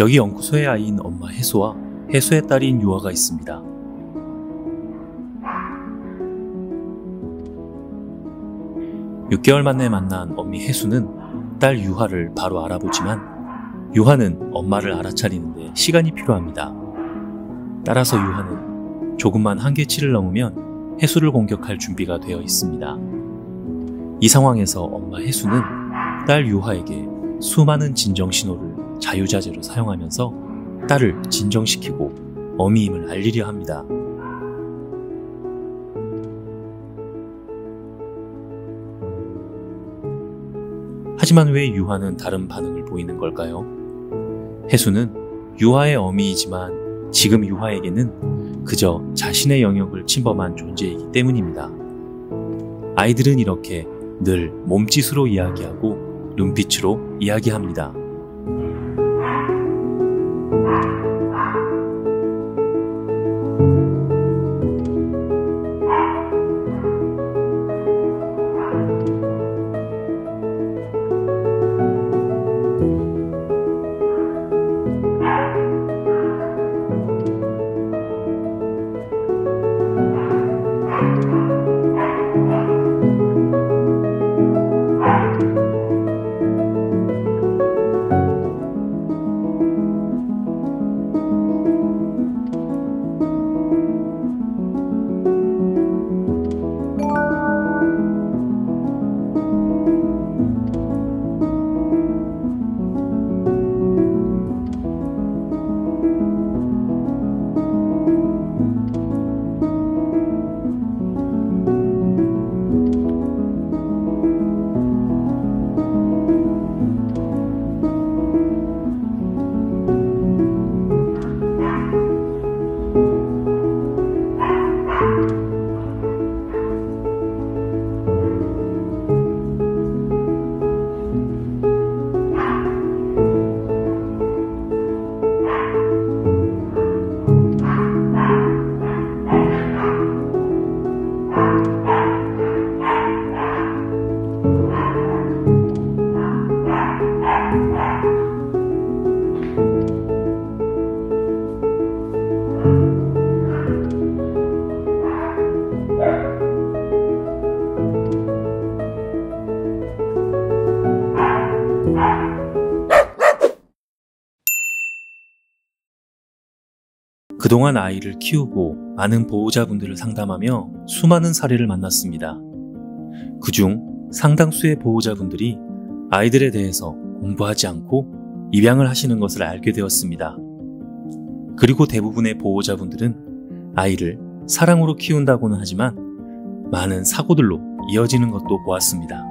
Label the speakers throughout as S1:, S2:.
S1: 여기 연구소의 아이인 엄마 해수와 해수의 딸인 유아가 있습니다. (6개월) 만에 만난 엄미 해수는 딸 유아를 바로 알아보지만 유아는 엄마를 알아차리는데 시간이 필요합니다. 따라서 유아는 조금만 한계치를 넘으면 해수를 공격할 준비가 되어 있습니다. 이 상황에서 엄마 해수는 딸 유아에게 수많은 진정신호를 자유자재로 사용하면서 딸을 진정시키고 어미임을 알리려 합니다. 하지만 왜 유아는 다른 반응을 보이는 걸까요? 해수는 유아의 어미이지만 지금 유아에게는 그저 자신의 영역을 침범한 존재이기 때문입니다. 아이들은 이렇게 늘 몸짓으로 이야기하고 눈빛으로 이야기합니다. 그동안 아이를 키우고 많은 보호자분들을 상담하며 수많은 사례를 만났습니다. 그중 상당수의 보호자분들이 아이들에 대해서 공부하지 않고 입양을 하시는 것을 알게 되었습니다. 그리고 대부분의 보호자분들은 아이를 사랑으로 키운다고는 하지만 많은 사고들로 이어지는 것도 보았습니다.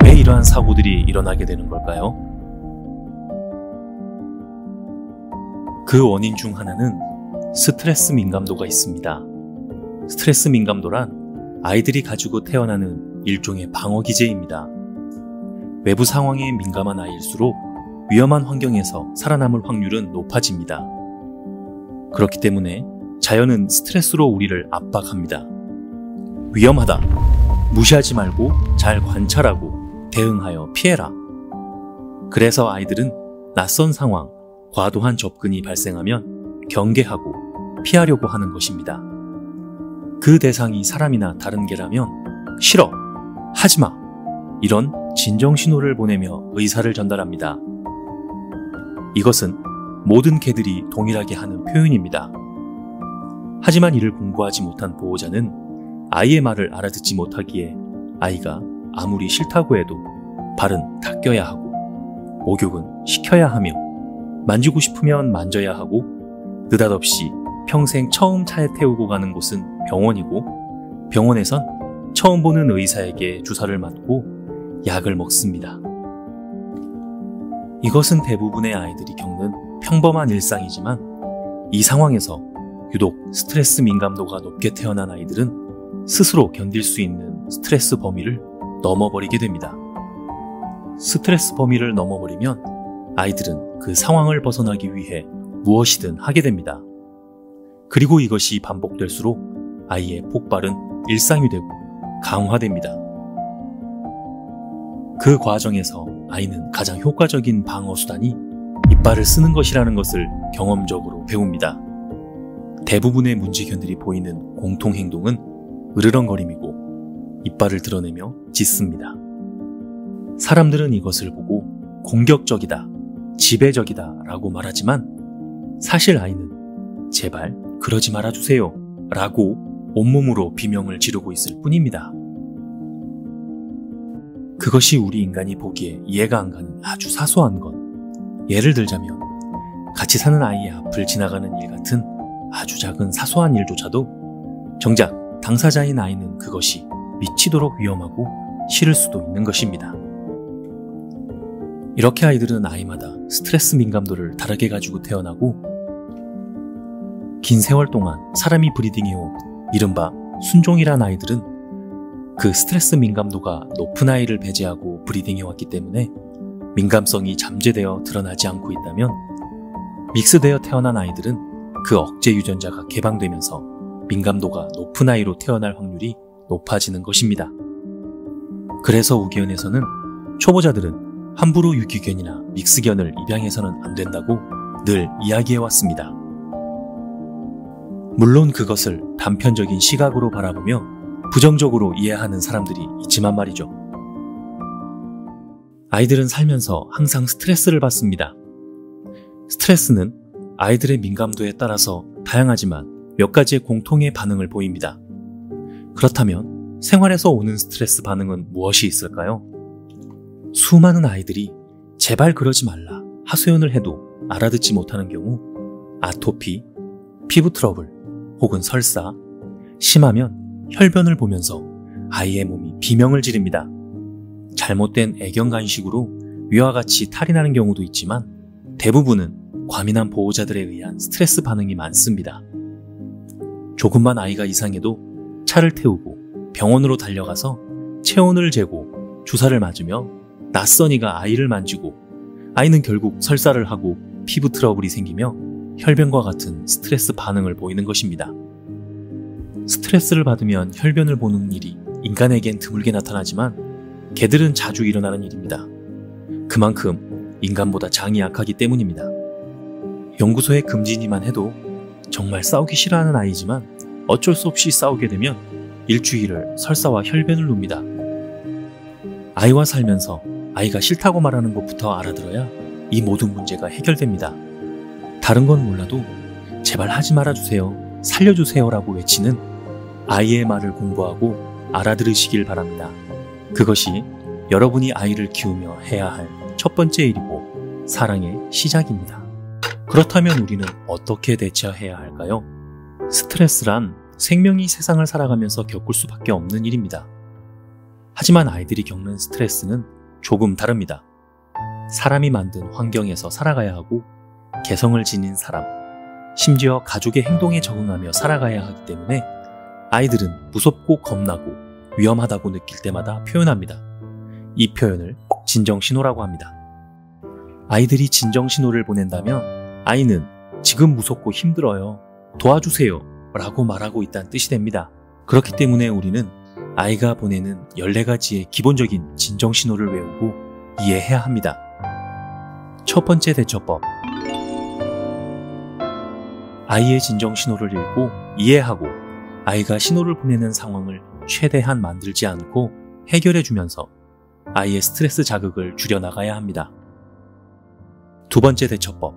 S1: 왜 이러한 사고들이 일어나게 되는 걸까요? 그 원인 중 하나는 스트레스 민감도가 있습니다. 스트레스 민감도란 아이들이 가지고 태어나는 일종의 방어 기제입니다. 외부 상황에 민감한 아이일수록 위험한 환경에서 살아남을 확률은 높아집니다. 그렇기 때문에 자연은 스트레스로 우리를 압박합니다. 위험하다. 무시하지 말고 잘 관찰하고 대응하여 피해라. 그래서 아이들은 낯선 상황, 과도한 접근이 발생하면 경계하고 피하려고 하는 것입니다. 그 대상이 사람이나 다른 개라면 싫어, 하지마 이런 진정신호를 보내며 의사를 전달합니다. 이것은 모든 개들이 동일하게 하는 표현입니다. 하지만 이를 공부하지 못한 보호자는 아이의 말을 알아듣지 못하기에 아이가 아무리 싫다고 해도 발은 닦여야 하고 목욕은 시켜야 하며 만지고 싶으면 만져야 하고 느닷없이 평생 처음 차에 태우고 가는 곳은 병원이고 병원에선 처음 보는 의사에게 주사를 맞고 약을 먹습니다. 이것은 대부분의 아이들이 겪는 평범한 일상이지만 이 상황에서 유독 스트레스 민감도가 높게 태어난 아이들은 스스로 견딜 수 있는 스트레스 범위를 넘어버리게 됩니다. 스트레스 범위를 넘어버리면 아이들은 그 상황을 벗어나기 위해 무엇이든 하게 됩니다. 그리고 이것이 반복될수록 아이의 폭발은 일상이 되고 강화됩니다. 그 과정에서 아이는 가장 효과적인 방어 수단이 이빨을 쓰는 것이라는 것을 경험적으로 배웁니다. 대부분의 문제견들이 보이는 공통행동은 으르렁거림이고 이빨을 드러내며 짖습니다. 사람들은 이것을 보고 공격적이다, 지배적이다 라고 말하지만 사실 아이는 제발 그러지 말아주세요 라고 온몸으로 비명을 지르고 있을 뿐입니다. 그것이 우리 인간이 보기에 이해가 안 가는 아주 사소한 것. 예를 들자면 같이 사는 아이의 앞을 지나가는 일 같은 아주 작은 사소한 일조차도 정작 당사자인 아이는 그것이 미치도록 위험하고 싫을 수도 있는 것입니다. 이렇게 아이들은 아이마다 스트레스 민감도를 다르게 가지고 태어나고 긴 세월 동안 사람이 브리딩해온 이른바 순종이란 아이들은 그 스트레스 민감도가 높은 아이를 배제하고 브리딩해왔기 때문에 민감성이 잠재되어 드러나지 않고 있다면 믹스되어 태어난 아이들은 그 억제 유전자가 개방되면서 민감도가 높은 아이로 태어날 확률이 높아지는 것입니다. 그래서 우기견에서는 초보자들은 함부로 유기견이나 믹스견을 입양해서는 안 된다고 늘 이야기해왔습니다. 물론 그것을 단편적인 시각으로 바라보며 부정적으로 이해하는 사람들이 있지만 말이죠. 아이들은 살면서 항상 스트레스를 받습니다. 스트레스는 아이들의 민감도에 따라서 다양하지만 몇 가지의 공통의 반응을 보입니다. 그렇다면 생활에서 오는 스트레스 반응은 무엇이 있을까요? 수많은 아이들이 제발 그러지 말라 하소연을 해도 알아듣지 못하는 경우 아토피, 피부 트러블 혹은 설사, 심하면 혈변을 보면서 아이의 몸이 비명을 지릅니다. 잘못된 애견 간식으로 위와 같이 탈이 나는 경우도 있지만 대부분은 과민한 보호자들에 의한 스트레스 반응이 많습니다. 조금만 아이가 이상해도 차를 태우고 병원으로 달려가서 체온을 재고 주사를 맞으며 낯선 이가 아이를 만지고 아이는 결국 설사를 하고 피부 트러블이 생기며 혈변과 같은 스트레스 반응을 보이는 것입니다. 스트레스를 받으면 혈변을 보는 일이 인간에겐 드물게 나타나지만 개들은 자주 일어나는 일입니다. 그만큼 인간보다 장이 약하기 때문입니다. 연구소의 금진이만 해도 정말 싸우기 싫어하는 아이지만 어쩔 수 없이 싸우게 되면 일주일을 설사와 혈변을 놉니다. 아이와 살면서 아이가 싫다고 말하는 것부터 알아들어야 이 모든 문제가 해결됩니다. 다른 건 몰라도 제발 하지 말아주세요, 살려주세요라고 외치는 아이의 말을 공부하고 알아들으시길 바랍니다. 그것이 여러분이 아이를 키우며 해야 할 첫 번째 일이고 사랑의 시작입니다. 그렇다면 우리는 어떻게 대처해야 할까요? 스트레스란 생명이 세상을 살아가면서 겪을 수밖에 없는 일입니다. 하지만 아이들이 겪는 스트레스는 조금 다릅니다. 사람이 만든 환경에서 살아가야 하고 개성을 지닌 사람, 심지어 가족의 행동에 적응하며 살아가야 하기 때문에 아이들은 무섭고 겁나고 위험하다고 느낄 때마다 표현합니다. 이 표현을 진정신호라고 합니다. 아이들이 진정신호를 보낸다면 아이는 지금 무섭고 힘들어요, 도와주세요 라고 말하고 있다는 뜻이 됩니다. 그렇기 때문에 우리는 아이가 보내는 14가지의 기본적인 진정신호를 외우고 이해해야 합니다. 첫 번째 대처법. 아이의 진정신호를 읽고 이해하고 아이가 신호를 보내는 상황을 최대한 만들지 않고 해결해주면서 아이의 스트레스 자극을 줄여나가야 합니다. 두 번째 대처법.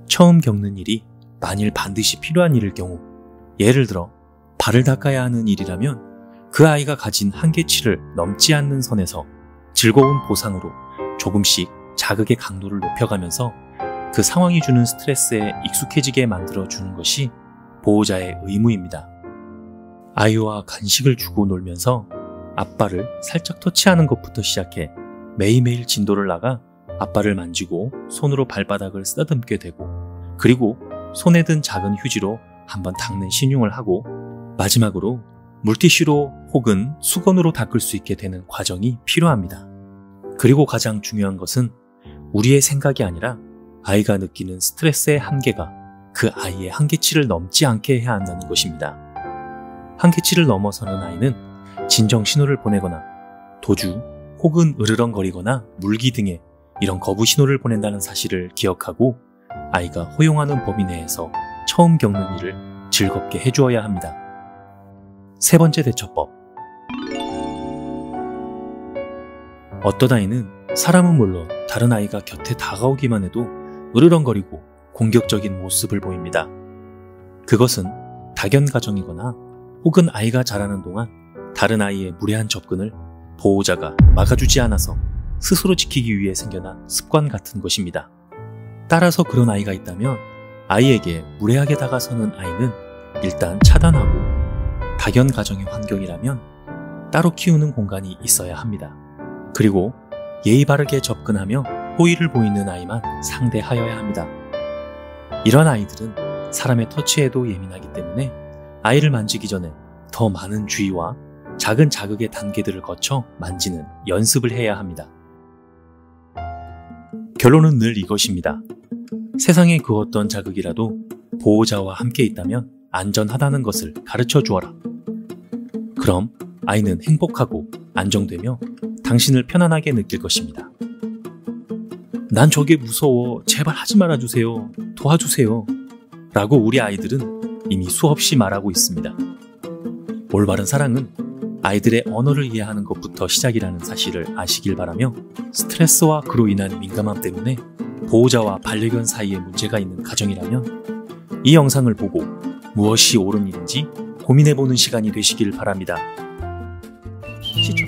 S1: 처음 겪는 일이 만일 반드시 필요한 일일 경우, 예를 들어 발을 닦아야 하는 일이라면 그 아이가 가진 한계치를 넘지 않는 선에서 즐거운 보상으로 조금씩 자극의 강도를 높여가면서 그 상황이 주는 스트레스에 익숙해지게 만들어주는 것이 보호자의 의무입니다. 아이와 간식을 주고 놀면서 아빠를 살짝 터치하는 것부터 시작해 매일매일 진도를 나가 아빠를 만지고 손으로 발바닥을 쓰다듬게 되고, 그리고 손에 든 작은 휴지로 한번 닦는 신용을 하고, 마지막으로 물티슈로 혹은 수건으로 닦을 수 있게 되는 과정이 필요합니다. 그리고 가장 중요한 것은 우리의 생각이 아니라 아이가 느끼는 스트레스의 한계가 그 아이의 한계치를 넘지 않게 해야 한다는 것입니다. 한계치를 넘어서는 아이는 진정 신호를 보내거나 도주 혹은 으르렁거리거나 물기 등의 이런 거부 신호를 보낸다는 사실을 기억하고 아이가 허용하는 범위 내에서 처음 겪는 일을 즐겁게 해주어야 합니다. 세 번째 대처법. 어떤 아이는 사람은 물론 다른 아이가 곁에 다가오기만 해도 으르렁거리고 공격적인 모습을 보입니다. 그것은 다견가정이거나 혹은 아이가 자라는 동안 다른 아이의 무례한 접근을 보호자가 막아주지 않아서 스스로 지키기 위해 생겨난 습관 같은 것입니다. 따라서 그런 아이가 있다면 아이에게 무례하게 다가서는 아이는 일단 차단하고, 다견가정의 환경이라면 따로 키우는 공간이 있어야 합니다. 그리고 예의 바르게 접근하며 호의를 보이는 아이만 상대하여야 합니다. 이런 아이들은 사람의 터치에도 예민하기 때문에 아이를 만지기 전에 더 많은 주의와 작은 자극의 단계들을 거쳐 만지는 연습을 해야 합니다. 결론은 늘 이것입니다. 세상의 그 어떤 자극이라도 보호자와 함께 있다면 안전하다는 것을 가르쳐 주어라. 그럼 아이는 행복하고 안정되며 당신을 편안하게 느낄 것입니다. 난 저게 무서워. 제발 하지 말아주세요. 도와주세요. 라고 우리 아이들은 이미 수없이 말하고 있습니다. 올바른 사랑은 아이들의 언어를 이해하는 것부터 시작이라는 사실을 아시길 바라며, 스트레스와 그로 인한 민감함 때문에 보호자와 반려견 사이에 문제가 있는 가정이라면 이 영상을 보고 무엇이 옳은 일인지 고민해보는 시간이 되시길 바랍니다. 시청.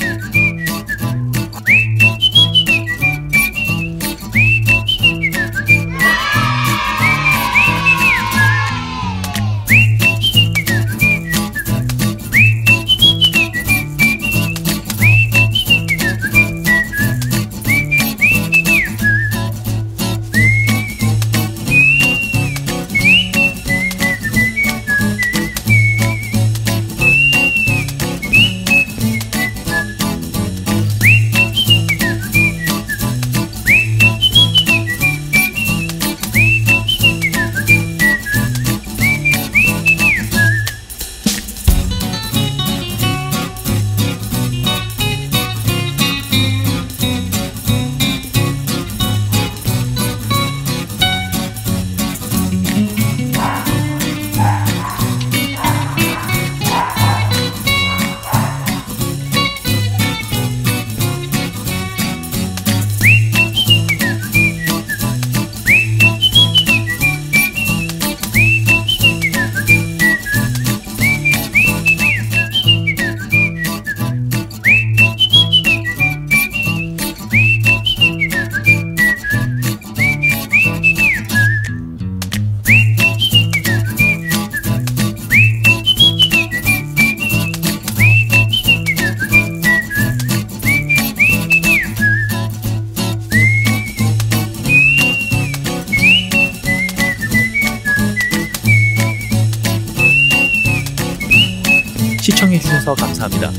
S1: 시청해주셔서 감사합니다.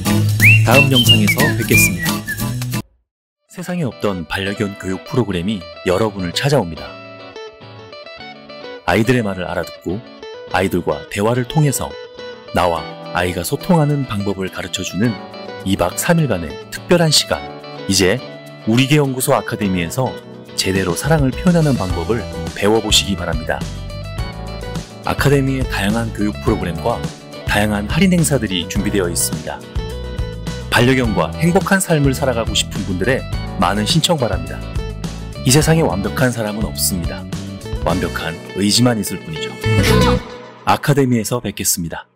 S1: 다음 영상에서 뵙겠습니다. 세상에 없던 반려견 교육 프로그램이 여러분을 찾아옵니다. 아이들의 말을 알아듣고 아이들과 대화를 통해서 나와 아이가 소통하는 방법을 가르쳐주는 2박 3일간의 특별한 시간. 이제 우리개연구소 아카데미에서 제대로 사랑을 표현하는 방법을 배워보시기 바랍니다. 아카데미의 다양한 교육 프로그램과 다양한 할인 행사들이 준비되어 있습니다. 반려견과 행복한 삶을 살아가고 싶은 분들의 많은 신청 바랍니다. 이 세상에 완벽한 사람은 없습니다. 완벽한 의지만 있을 뿐이죠. 아카데미에서 뵙겠습니다.